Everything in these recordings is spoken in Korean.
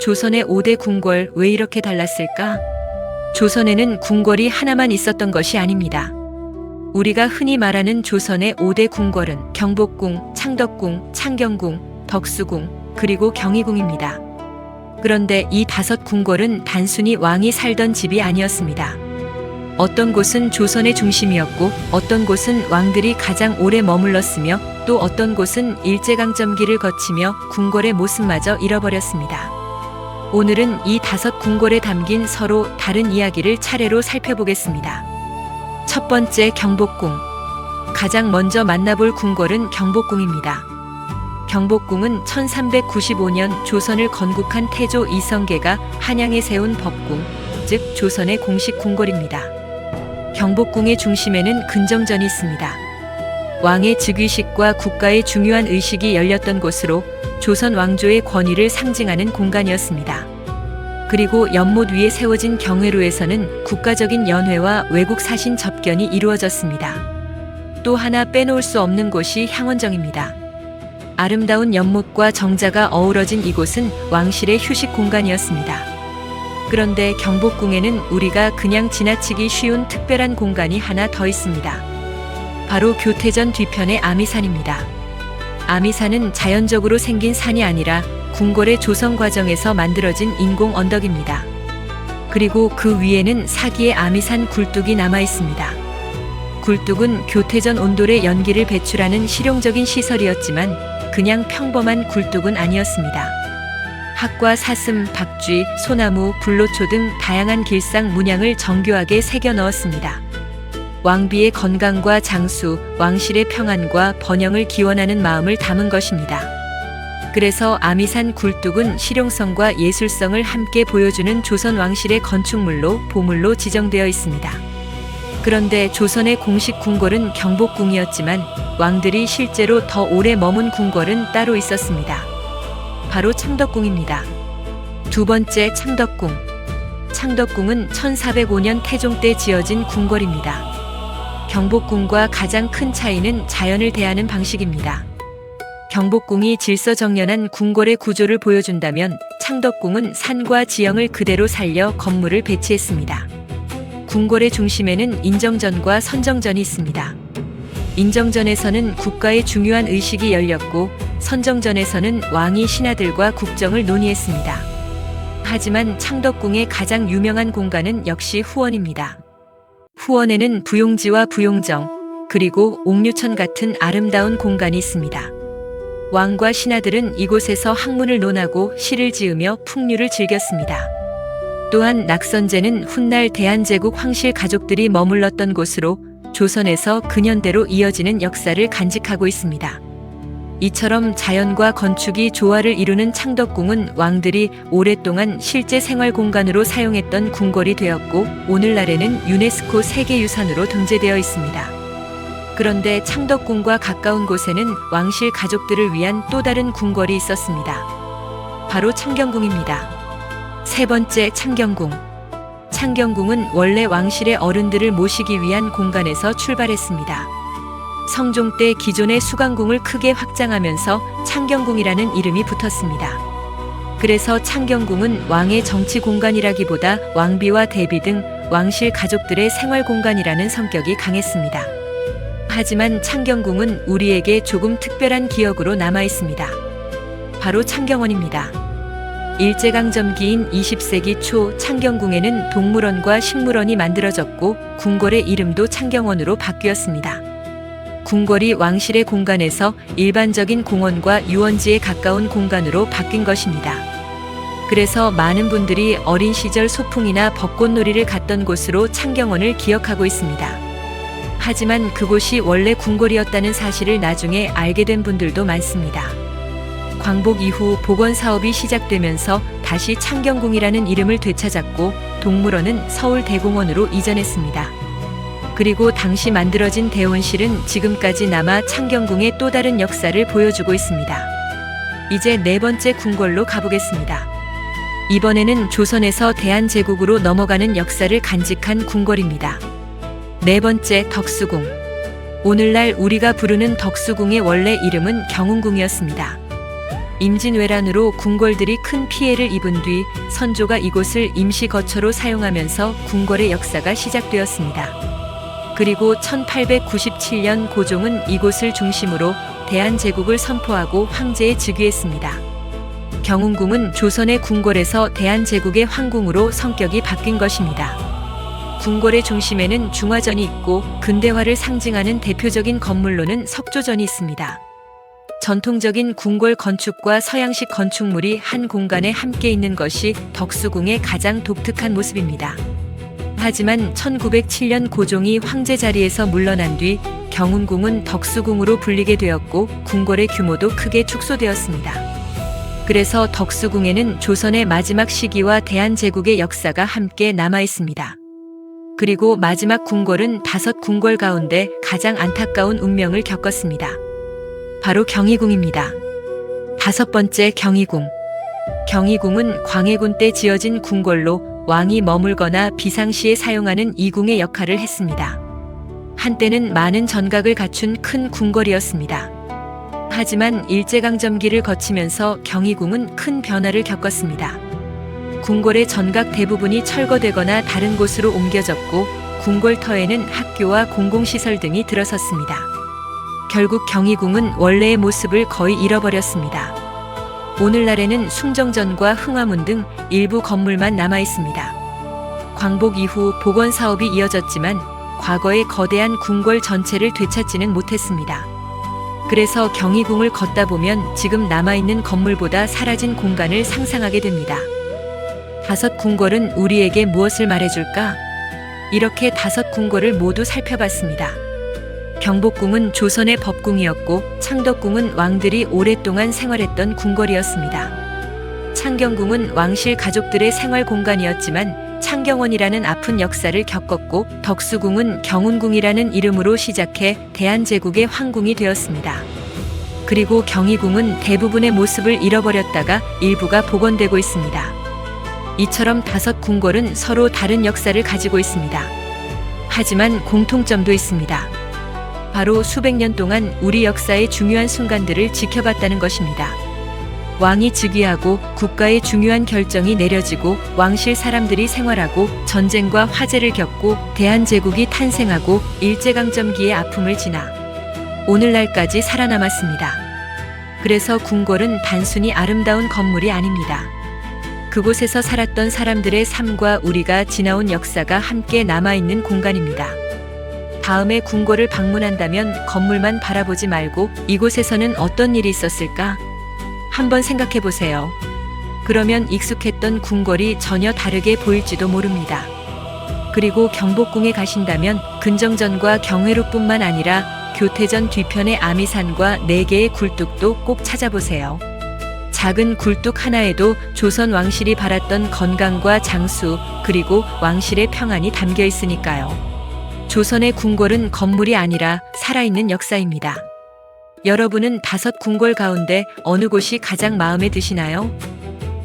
조선의 5대 궁궐 왜 이렇게 달랐을까? 조선에는 궁궐이 하나만 있었던 것이 아닙니다. 우리가 흔히 말하는 조선의 5대 궁궐은 경복궁, 창덕궁, 창경궁, 덕수궁, 그리고 경희궁입니다. 그런데 이 5궁궐은 단순히 왕이 살던 집이 아니었습니다. 어떤 곳은 조선의 중심이었고 어떤 곳은 왕들이 가장 오래 머물렀으며 또 어떤 곳은 일제강점기를 거치며 궁궐의 모습마저 잃어버렸습니다. 오늘은 이 5궁궐에 담긴 서로 다른 이야기를 차례로 살펴보겠습니다. 첫 번째, 경복궁. 가장 먼저 만나볼 궁궐은 경복궁입니다. 경복궁은 1395년 조선을 건국한 태조 이성계가 한양에 세운 법궁, 즉 조선의 공식 궁궐입니다. 경복궁의 중심에는 근정전이 있습니다. 왕의 즉위식과 국가의 중요한 의식이 열렸던 곳으로 조선 왕조의 권위를 상징하는 공간이었습니다. 그리고 연못 위에 세워진 경회로에서는 국가적인 연회와 외국 사신 접견이 이루어졌습니다. 또 하나 빼놓을 수 없는 곳이 향원정입니다. 아름다운 연못과 정자가 어우러진 이곳은 왕실의 휴식 공간이었습니다. 그런데 경복궁에는 우리가 그냥 지나치기 쉬운 특별한 공간이 하나 더 있습니다. 바로 교태전 뒤편의 아미산입니다. 아미산은 자연적으로 생긴 산이 아니라 궁궐의 조성 과정에서 만들어진 인공 언덕입니다. 그리고 그 위에는 사기의 아미산 굴뚝이 남아 있습니다. 굴뚝은 교태전 온돌의 연기를 배출하는 실용적인 시설이었지만 그냥 평범한 굴뚝은 아니었습니다. 학과 사슴, 박쥐, 소나무, 불로초 등 다양한 길상 문양을 정교하게 새겨 넣었습니다. 왕비의 건강과 장수, 왕실의 평안과 번영을 기원하는 마음을 담은 것입니다. 그래서 아미산 굴뚝은 실용성과 예술성을 함께 보여주는 조선 왕실의 건축물로 보물로 지정되어 있습니다. 그런데 조선의 공식 궁궐은 경복궁이었지만 왕들이 실제로 더 오래 머문 궁궐은 따로 있었습니다. 바로 창덕궁입니다. 두 번째, 창덕궁. 창덕궁은 1405년 태종 때 지어진 궁궐입니다. 경복궁과 가장 큰 차이는 자연을 대하는 방식입니다. 경복궁이 질서정연한 궁궐의 구조를 보여준다면 창덕궁은 산과 지형을 그대로 살려 건물을 배치했습니다. 궁궐의 중심에는 인정전과 선정전이 있습니다. 인정전에서는 국가의 중요한 의식이 열렸고 선정전에서는 왕이 신하들과 국정을 논의했습니다. 하지만 창덕궁의 가장 유명한 공간은 역시 후원입니다. 후원에는 부용지와 부용정, 그리고 옥류천 같은 아름다운 공간이 있습니다. 왕과 신하들은 이곳에서 학문을 논하고 시를 지으며 풍류를 즐겼습니다. 또한 낙선제는 훗날 대한제국 황실 가족들이 머물렀던 곳으로 조선에서 근현대로 이어지는 역사를 간직하고 있습니다. 이처럼 자연과 건축이 조화를 이루는 창덕궁은 왕들이 오랫동안 실제 생활 공간으로 사용했던 궁궐이 되었고 오늘날에는 유네스코 세계유산으로 등재되어 있습니다. 그런데 창덕궁과 가까운 곳에는 왕실 가족들을 위한 또 다른 궁궐이 있었습니다. 바로 창경궁입니다. 세 번째, 창경궁. 창경궁은 원래 왕실의 어른들을 모시기 위한 공간에서 출발했습니다. 성종 때 기존의 수강궁을 크게 확장하면서 창경궁이라는 이름이 붙었습니다. 그래서 창경궁은 왕의 정치 공간이라기보다 왕비와 대비 등 왕실 가족들의 생활 공간이라는 성격이 강했습니다. 하지만 창경궁은 우리에게 조금 특별한 기억으로 남아 있습니다. 바로 창경원입니다. 일제강점기인 20세기 초 창경궁에는 동물원과 식물원이 만들어졌고 궁궐의 이름도 창경원으로 바뀌었습니다. 궁궐이 왕실의 공간에서 일반적인 공원과 유원지에 가까운 공간으로 바뀐 것입니다. 그래서 많은 분들이 어린 시절 소풍이나 벚꽃놀이를 갔던 곳으로 창경원을 기억하고 있습니다. 하지만 그곳이 원래 궁궐이었다는 사실을 나중에 알게 된 분들도 많습니다. 광복 이후 복원 사업이 시작되면서 다시 창경궁이라는 이름을 되찾았고 동물원은 서울대공원으로 이전했습니다. 그리고 당시 만들어진 대원실은 지금까지 남아 창경궁의 또 다른 역사를 보여주고 있습니다. 이제 네 번째 궁궐로 가보겠습니다. 이번에는 조선에서 대한제국으로 넘어가는 역사를 간직한 궁궐입니다. 네 번째, 덕수궁. 오늘날 우리가 부르는 덕수궁의 원래 이름은 경운궁이었습니다. 임진왜란으로 궁궐들이 큰 피해를 입은 뒤 선조가 이곳을 임시 거처로 사용하면서 궁궐의 역사가 시작되었습니다. 그리고 1897년 고종은 이곳을 중심으로 대한제국을 선포하고 황제에 즉위했습니다. 경운궁은 조선의 궁궐에서 대한제국의 황궁으로 성격이 바뀐 것입니다. 궁궐의 중심에는 중화전이 있고 근대화를 상징하는 대표적인 건물로는 석조전이 있습니다. 전통적인 궁궐 건축과 서양식 건축물이 한 공간에 함께 있는 것이 덕수궁의 가장 독특한 모습입니다. 하지만 1907년 고종이 황제 자리에서 물러난 뒤 경운궁은 덕수궁으로 불리게 되었고 궁궐의 규모도 크게 축소되었습니다. 그래서 덕수궁에는 조선의 마지막 시기와 대한제국의 역사가 함께 남아 있습니다. 그리고 마지막 궁궐은 5궁궐 가운데 가장 안타까운 운명을 겪었습니다. 바로 경희궁입니다. 5번째 경희궁. 경희궁은 광해군 때 지어진 궁궐로 왕이 머물거나 비상시에 사용하는 이궁의 역할을 했습니다. 한때는 많은 전각을 갖춘 큰 궁궐이었습니다. 하지만 일제강점기를 거치면서 경희궁은 큰 변화를 겪었습니다. 궁궐의 전각 대부분이 철거되거나 다른 곳으로 옮겨졌고 궁궐터에는 학교와 공공시설 등이 들어섰습니다. 결국 경희궁은 원래의 모습을 거의 잃어버렸습니다. 오늘날에는 숭정전과 흥화문 등 일부 건물만 남아 있습니다. 광복 이후 복원 사업이 이어졌지만 과거의 거대한 궁궐 전체를 되찾지는 못했습니다. 그래서 경희궁을 걷다 보면 지금 남아있는 건물보다 사라진 공간을 상상하게 됩니다. 5궁궐은 우리에게 무엇을 말해줄까? 이렇게 5궁궐을 모두 살펴봤습니다. 경복궁은 조선의 법궁이었고 창덕궁은 왕들이 오랫동안 생활했던 궁궐이었습니다. 창경궁은 왕실 가족들의 생활 공간이었지만 창경원이라는 아픈 역사를 겪었고 덕수궁은 경운궁이라는 이름으로 시작해 대한제국의 황궁이 되었습니다. 그리고 경희궁은 대부분의 모습을 잃어버렸다가 일부가 복원되고 있습니다. 이처럼 5궁궐은 서로 다른 역사를 가지고 있습니다. 하지만 공통점도 있습니다. 바로 수백 년 동안 우리 역사의 중요한 순간들을 지켜봤다는 것입니다. 왕이 즉위하고 국가의 중요한 결정이 내려지고 왕실 사람들이 생활하고 전쟁과 화재를 겪고 대한제국이 탄생하고 일제강점기의 아픔을 지나 오늘날까지 살아남았습니다. 그래서 궁궐은 단순히 아름다운 건물이 아닙니다. 그곳에서 살았던 사람들의 삶과 우리가 지나온 역사가 함께 남아있는 공간입니다. 다음에 궁궐을 방문한다면 건물만 바라보지 말고 이곳에서는 어떤 일이 있었을까? 한번 생각해 보세요. 그러면 익숙했던 궁궐이 전혀 다르게 보일지도 모릅니다. 그리고 경복궁에 가신다면 근정전과 경회로뿐만 아니라 교태전 뒤편의 아미산과 4개의 굴뚝도 꼭 찾아보세요. 작은 굴뚝 하나에도 조선 왕실이 바랐던 건강과 장수 그리고 왕실의 평안이 담겨 있으니까요. 조선의 궁궐은 건물이 아니라 살아있는 역사입니다. 여러분은 5궁궐 가운데 어느 곳이 가장 마음에 드시나요?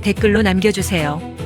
댓글로 남겨주세요.